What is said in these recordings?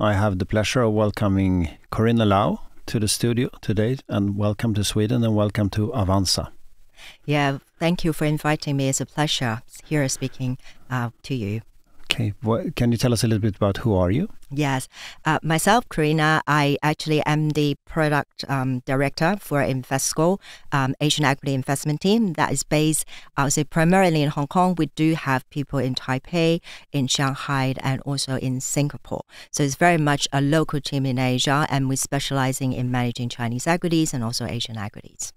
I have the pleasure of welcoming Corrina Lau to the studio today, and welcome to Sweden and welcome to Avanza. Yeah, thank you for inviting me. It's a pleasure here speaking to you. Okay, can you tell us a little bit about who are you? Yes, myself, Corrina, I actually am the product director for Invesco, Asian equity investment team that is based, I would say, primarily in Hong Kong. We do have people in Taipei, in Shanghai, and also in Singapore. So it's very much a local team in Asia, and we're specializing in managing Chinese equities and also Asian equities.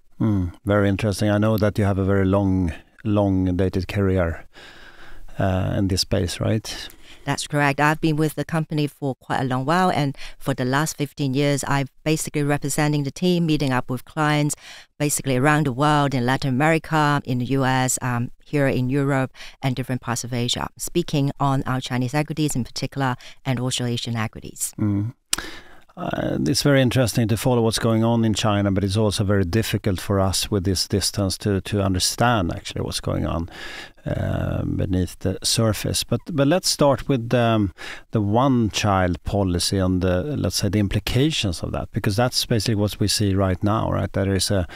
Very interesting. I know that you have a very long dated career in this space, right? That's correct. I've been with the company for quite a long while, and for the last 15 years, I've basically representing the team, meeting up with clients basically around the world, in Latin America, in the US, here in Europe, and different parts of Asia, speaking on our Chinese equities in particular, and also Asian equities. It's very interesting to follow what's going on in China, but it's also very difficult for us with this distance to understand actually what's going on beneath the surface. But let's start with the one-child policy and let's say the implications of that, because that's basically what we see right now, right? There is a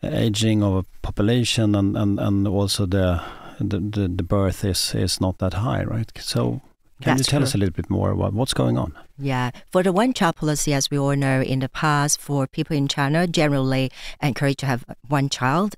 aging of a population, and also the birth is not that high, right? So can you tell us a little bit more about what's going on? Yeah, for the one-child policy, as we all know, in the past, for people in China, generally encouraged to have one child,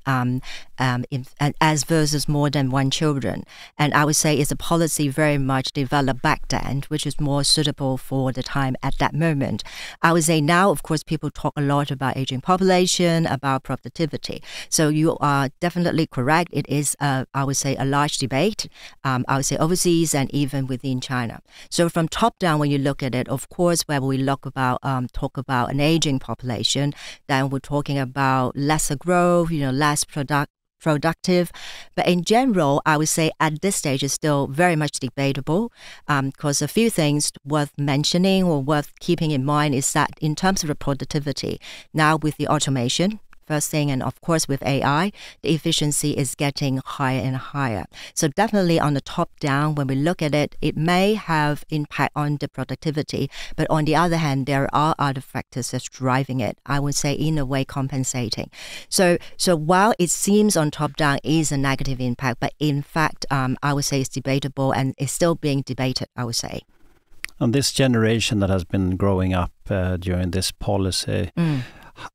as versus more than one children. And I would say it's a policy very much developed back then, which is more suitable for the time at that moment. I would say now, of course, people talk a lot about aging population, about productivity. So you are definitely correct. It is, I would say, a large debate, I would say overseas and even within China. So from top down, when you look at it, of course, when we talk about an aging population, then we're talking about lesser growth, less productive. But in general, I would say at this stage it's still very much debatable, because a few things worth mentioning or worth keeping in mind is that in terms of the productivity, now with the automation, first thing, and of course with AI, the efficiency is getting higher and higher. So definitely on the top down, when we look at it, it may have impact on the productivity. But on the other hand, there are other factors that's driving it, I would say in a way compensating. So while it seems on top down is a negative impact, but in fact, I would say it's debatable and it's still being debated, I would say. And this generation that has been growing up during this policy,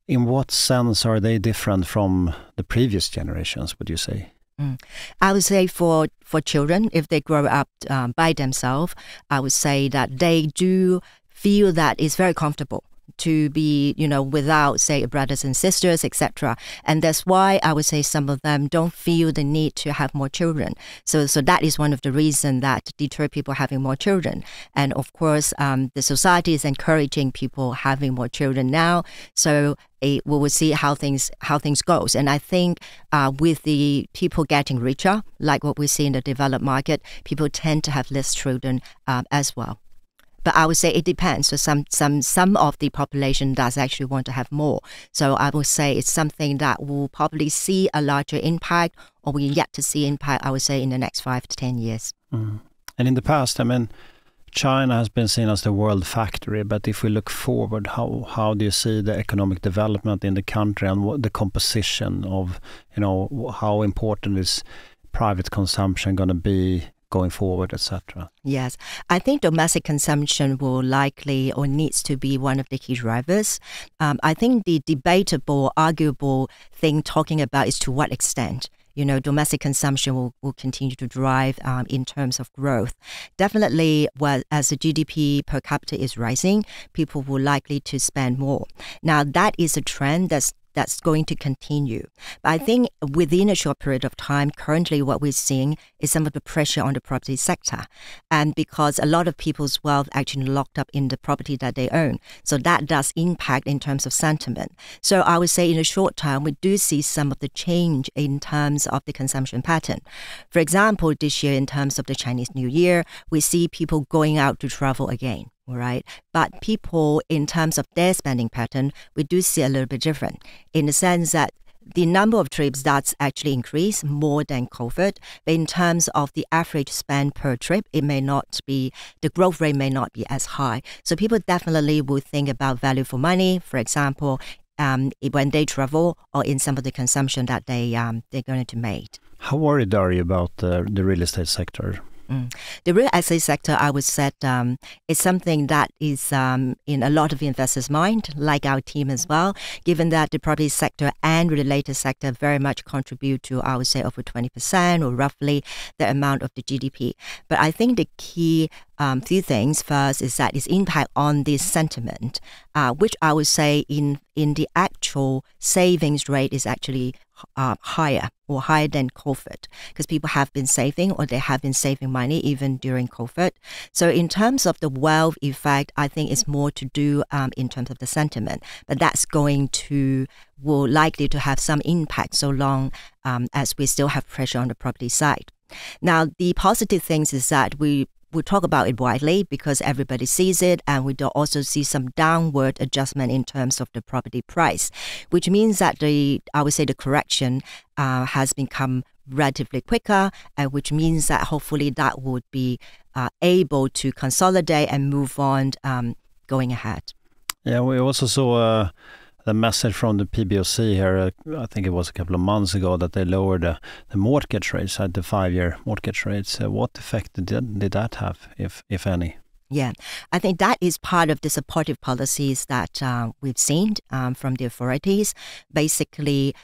in what sense are they different from the previous generations, would you say? I would say for children, if they grow up by themselves, I would say that they do feel that it's very comfortable to be, without, say, brothers and sisters, etc. And that's why I would say some of them don't feel the need to have more children. So that is one of the reasons that deter people having more children. And of course, the society is encouraging people having more children now. So we will see how things goes. And I think with the people getting richer, like what we see in the developed market, people tend to have less children as well. But I would say it depends. So some of the population does actually want to have more. So I would say it's something that will probably see a larger impact, or we yet to see impact, I would say, in the next 5 to 10 years. And in the past, China has been seen as the world factory. But if we look forward, how do you see the economic development in the country, and what the composition of, how important is private consumption going to be going forward, etc.? Yes, I think domestic consumption will likely or needs to be one of the key drivers. I think the debatable, arguable thing talking about is to what extent domestic consumption will continue to drive in terms of growth. Definitely, as the GDP per capita is rising, people will likely to spend more. Now, that is a trend that's going to continue. But I think within a short period of time, currently what we're seeing is some of the pressure on the property sector. And because a lot of people's wealth actually locked up in the property that they own. So that does impact in terms of sentiment. So I would say in the short term, we do see some of the change in terms of the consumption pattern. For example, this year in terms of the Chinese New Year, we see people going out to travel again. All right. But people, in terms of their spending pattern, we do see a little bit different in the sense that the number of trips that's actually increased more than COVID. But in terms of the average spend per trip, it may not be, the growth rate may not be as high. So people definitely will think about value for money, for example, when they travel or in some of the consumption that they're going to make. How worried are you about the real estate sector? The real estate sector, I would say, is something that is in a lot of investors' mind, like our team as well, given that the property sector and related sector very much contribute to, I would say, over 20% or roughly the amount of the GDP. But I think the key few things first is that its impact on the sentiment, which I would say in the actual savings rate is actually higher than COVID, because people have been saving or they have been saving money even during COVID. So in terms of the wealth effect, I think it's more to do in terms of the sentiment, but that's will likely to have some impact so long as we still have pressure on the property side. Now, the positive things is that we talk about it widely because everybody sees it, and we do also see some downward adjustment in terms of the property price, which means that I would say the correction has become relatively quicker, and which means that hopefully that would be able to consolidate and move on going ahead. Yeah, we also saw the message from the PBOC here, I think it was a couple of months ago, that they lowered the mortgage rates at the 5-year mortgage rates. What effect did that have, if any? Yeah, I think that is part of the supportive policies that we've seen from the authorities. Basically,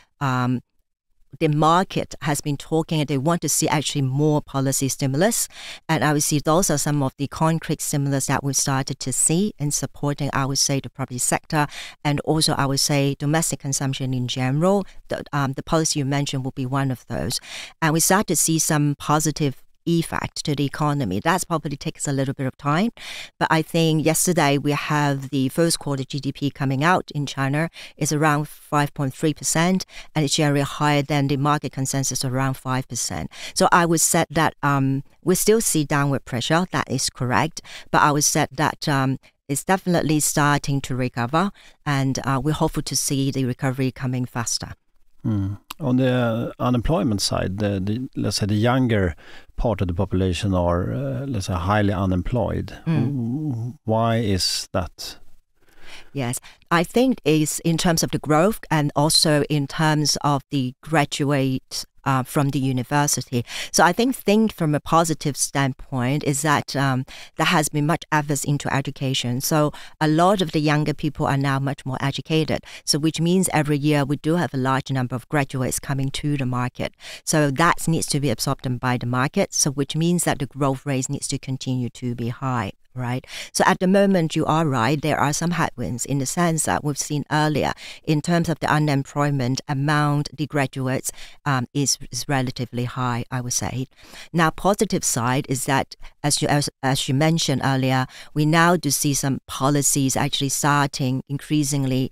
the market has been talking and they want to see actually more policy stimulus. And I would say those are some of the concrete stimulus that we've started to see in supporting, I would say, the property sector and also, I would say, domestic consumption in general. The policy you mentioned will be one of those. And we start to see some positive effect to the economy. That probably takes a little bit of time. But I think yesterday we have the first quarter GDP coming out in China is around 5.3%, and it's generally higher than the market consensus around 5%. So I would say that we still see downward pressure. That is correct. But I would say that it's definitely starting to recover, and we're hopeful to see the recovery coming faster. On the unemployment side, let's say the younger part of the population are, let's say, highly unemployed. Why is that? Yes, I think it's in terms of the growth and also in terms of the graduate from the university. So I think from a positive standpoint is that there has been much effort into education. So a lot of the younger people are now much more educated. So which means every year we do have a large number of graduates coming to the market. So that needs to be absorbed by the market. So which means that the growth rate needs to continue to be high. Right. So at the moment, you are right. There are some headwinds in the sense that we've seen earlier in terms of the unemployment among the graduates is relatively high, I would say. Now, positive side is that, as you mentioned earlier, we now do see some policies actually starting increasingly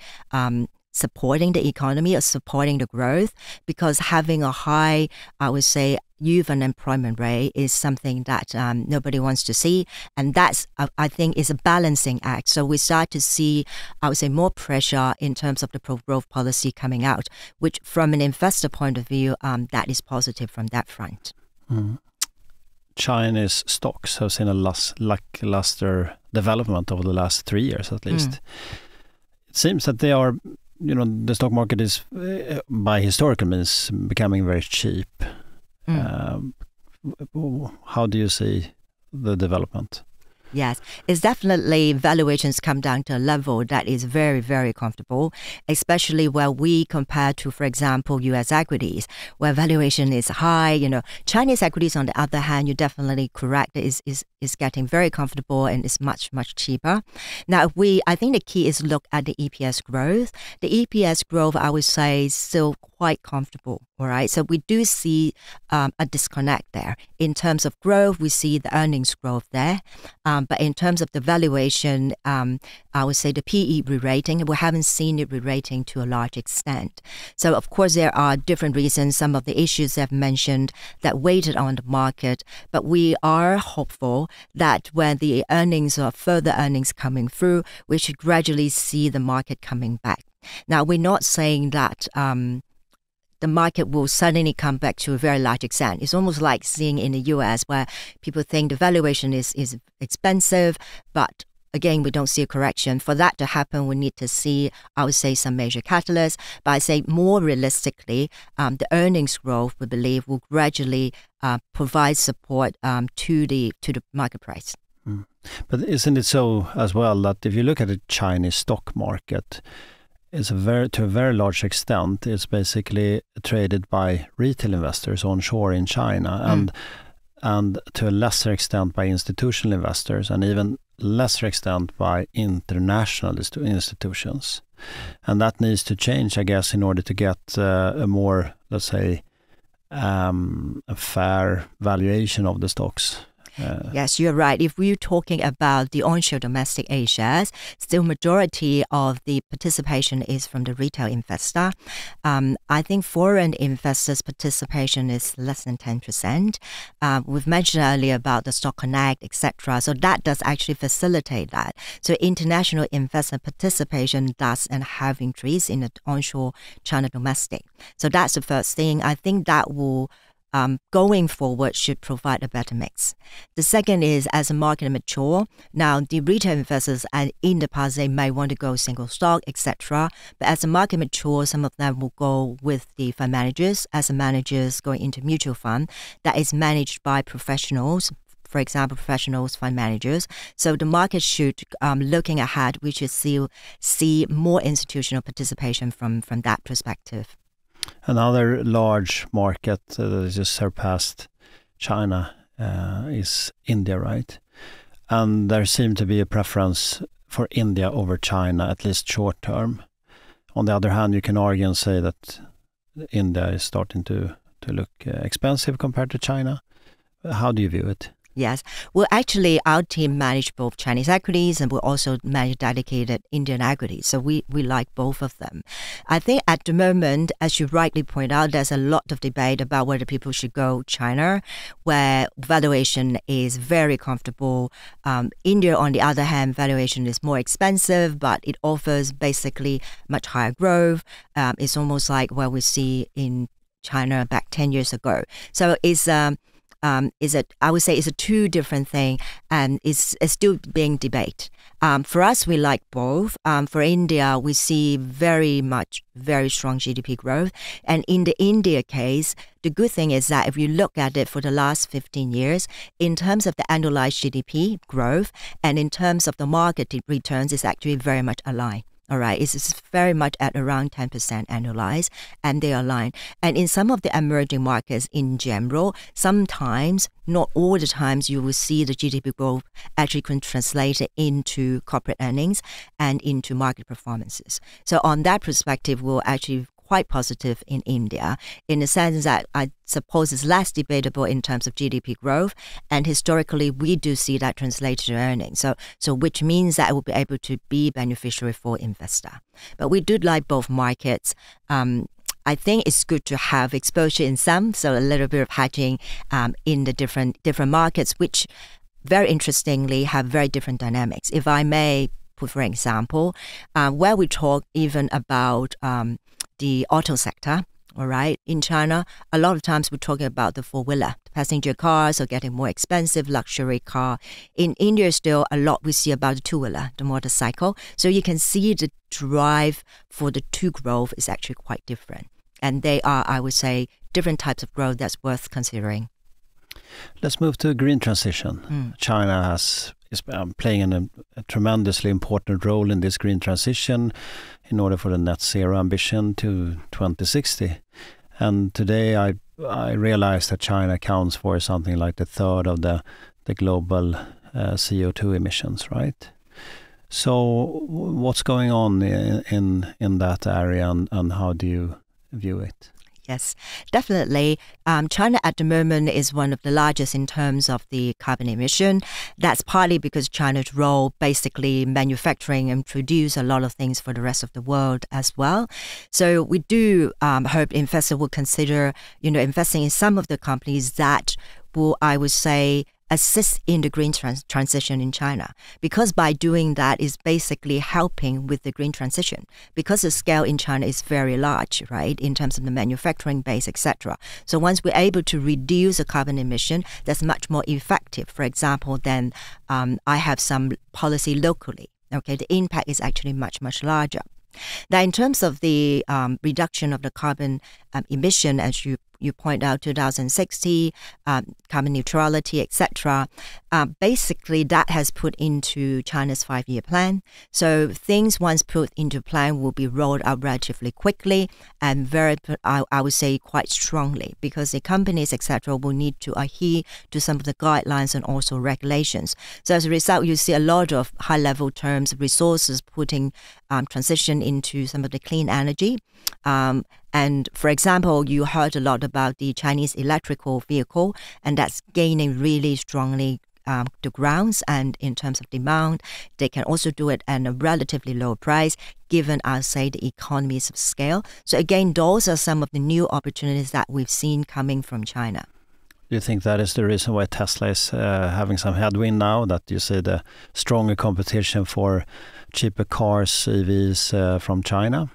supporting the economy or supporting the growth, because having a high, I would say, youth unemployment rate is something that nobody wants to see. And that's, I think, is a balancing act. So we start to see, I would say, more pressure in terms of the pro-growth policy coming out, which from an investor point of view, that is positive from that front. Chinese stocks have seen a lackluster development over the last 3 years at least. It seems that they are, the stock market is, by historical means, becoming very cheap. How do you see the development? Yes, it's definitely valuations come down to a level that is very, very comfortable, especially where we compare to, for example, U.S. equities, where valuation is high. Chinese equities, on the other hand, you're definitely correct, is getting very comfortable and is much, much cheaper. Now, I think the key is look at the EPS growth. The EPS growth, I would say, is still quite comfortable. All right. So we do see a disconnect there. In terms of growth, we see the earnings growth there. But in terms of the valuation, I would say the PE re-rating, we haven't seen it re-rating to a large extent. So, of course, there are different reasons, some of the issues I've mentioned that weighted on the market. But we are hopeful that when the earnings or further earnings coming through, we should gradually see the market coming back. Now, we're not saying that the market will suddenly come back to a very large extent. It's almost like seeing in the US where people think the valuation is expensive, but again, we don't see a correction. For that to happen, we need to see, I would say, some major catalysts. But I say more realistically, the earnings growth, we believe, will gradually provide support to the market price. But isn't it so as well that if you look at the Chinese stock market, it's to a very large extent, it's basically traded by retail investors onshore in China, and to a lesser extent by institutional investors, and even lesser extent by international institutions. And that needs to change, I guess, in order to get a more, let's say, a fair valuation of the stocks. Yes, you're right. If we're talking about the onshore domestic A-shares, still majority of the participation is from the retail investor. I think foreign investors' participation is less than 10%. We've mentioned earlier about the Stock Connect, etc. So that does actually facilitate that. So international investor participation does and have increased in the onshore China domestic. So that's the first thing. I think that will going forward should provide a better mix. The second is, as the market mature, now the retail investors and in the past they may want to go single stock, etc. But as the market matures, some of them will go with the fund managers, as the managers going into mutual fund that is managed by professionals. For example, professionals, fund managers. So the market should, looking ahead, we should see more institutional participation from that perspective. Another large market that just surpassed China is India, right? And there seemed to be a preference for India over China, at least short term. On the other hand, you can argue and say that India is starting to look expensive compared to China. How do you view it? Yes. Well, actually, our team managed both Chinese equities and we also manage dedicated Indian equities. So we like both of them. I think at the moment, as you rightly point out, there's a lot of debate about whether people should go China, where valuation is very comfortable. India, on the other hand, valuation is more expensive, but it offers basically much higher growth. It's almost like what we see in China back 10 years ago. So I would say it's a two different thing and it's still being debated. For us, we like both. For India, we see very strong GDP growth. And in the India case, the good thing is that if you look at it for the last 15 years, in terms of the annualized GDP growth and in terms of the market returns, it's actually very much aligned. All right, it's very much at around 10% annualized, and they align. And in some of the emerging markets in general, sometimes, not all the times, you will see the GDP growth actually can translate it into corporate earnings and into market performances. So on that perspective, we'll actually quite positive in India in the sense that I suppose it's less debatable in terms of GDP growth, and historically we do see that translated to earnings. So which means that it will be able to be beneficiary for investor. But we do like both markets. I think it's good to have exposure in some, so a little bit of hedging in the different markets, which very interestingly have very different dynamics. If I may put, for example, where we talk even about the auto sector, all right, in China, a lot of times we're talking about the four-wheeler. The passenger cars are getting more expensive, luxury car. In India, still a lot we see about the two-wheeler, the motorcycle. So you can see the drive for the two growth is actually quite different. And they are, I would say, different types of growth that's worth considering. Let's move to green transition. China is playing a tremendously important role in this green transition in order for the net zero ambition to 2060. And today I realized that China accounts for something like a third of the global CO2 emissions, right? So what's going on in that area and how do you view it? Yes, definitely. China at the moment is one of the largest in terms of the carbon emission. That's partly because China's role basically manufacturing and produce a lot of things for the rest of the world as well. So we do hope investors will consider, investing in some of the companies that will, I would say, assist in the green transition in China, because by doing that is basically helping with the green transition, because the scale in China is very large, right, in terms of the manufacturing base, etc. So once we're able to reduce the carbon emission, that's much more effective. For example, then I have some policy locally. Okay, the impact is actually much, much larger. Now, in terms of the reduction of the carbon emission, as you point out, 2060, carbon neutrality, etc., basically that has put into China's 5-year plan. So things once put into plan will be rolled out relatively quickly and I would say quite strongly, because the companies, etc., will need to adhere to some of the guidelines and also regulations. So as a result, you see a lot of high-level terms, resources putting transition into some of the clean energy. And for example, you heard a lot about the Chinese electrical vehicle, and that's gaining really strongly the grounds. And in terms of demand, they can also do it at a relatively low price, given, I'll say, the economies of scale. So again, those are some of the new opportunities that we've seen coming from China. Do you think that is the reason why Tesla is having some headwind now, that you see the stronger competition for cheaper cars, EVs from China?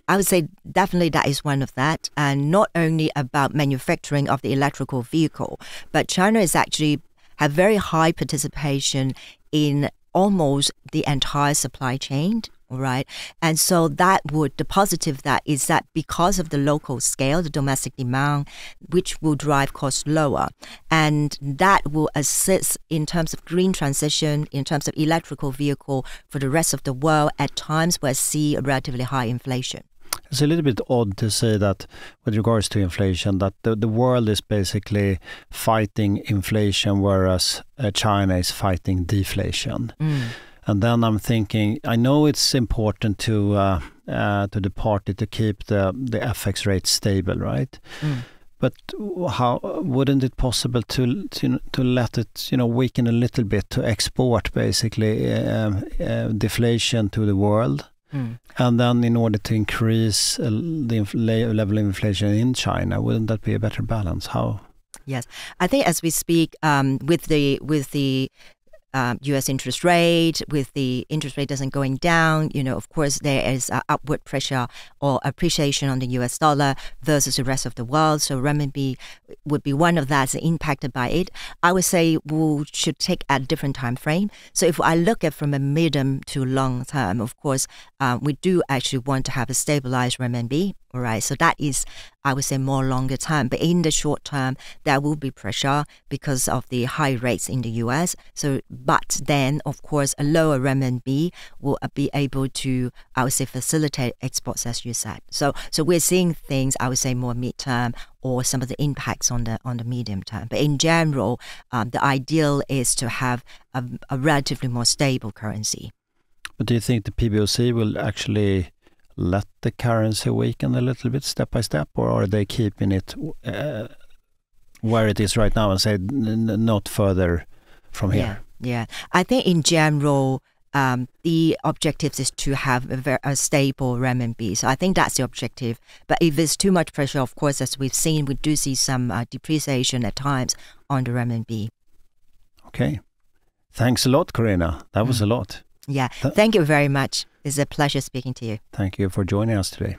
I would say definitely that is one of that. And not only about manufacturing of the electrical vehicle, but China is actually have very high participation in almost the entire supply chain. All right. And so the positive that is that because of the local scale, the domestic demand, which will drive costs lower, and that will assist in terms of green transition, in terms of electrical vehicle for the rest of the world at times where I see a relatively high inflation. It's a little bit odd to say that with regards to inflation, that the world is basically fighting inflation, whereas China is fighting deflation. And then I'm thinking, I know it's important to the party to keep the FX rate stable, right? But how wouldn't it possible to let it weaken a little bit, to export basically deflation to the world? And then in order to increase the level of inflation in China, wouldn't that be a better balance? How? Yes, I think as we speak, with the U.S. interest rate, with the interest rate doesn't going down, of course there is upward pressure or appreciation on the U.S. dollar versus the rest of the world. So renminbi would be one of that's impacted by it. I would say we should take a different time frame. So if I look at from a medium to long term, of course, we do actually want to have a stabilized renminbi. All right, so that is, I would say, more longer term. But in the short term, there will be pressure because of the high rates in the U.S. So, but then, of course, a lower renminbi will be able to, I would say, facilitate exports, as you said. So we're seeing things, I would say, more mid-term or some of the impacts on the medium term. But in general, the ideal is to have a relatively more stable currency. But do you think the PBOC will actually let the currency weaken a little bit step by step, or are they keeping it where it is right now and say not further from here? Yeah. I think in general, the objective is to have a stable renminbi. So I think that's the objective. But if there's too much pressure, of course, as we've seen, we do see some depreciation at times on the renminbi. Okay. Thanks a lot, Corrina. That was a lot. Yeah. Thank you very much. It's a pleasure speaking to you. Thank you for joining us today.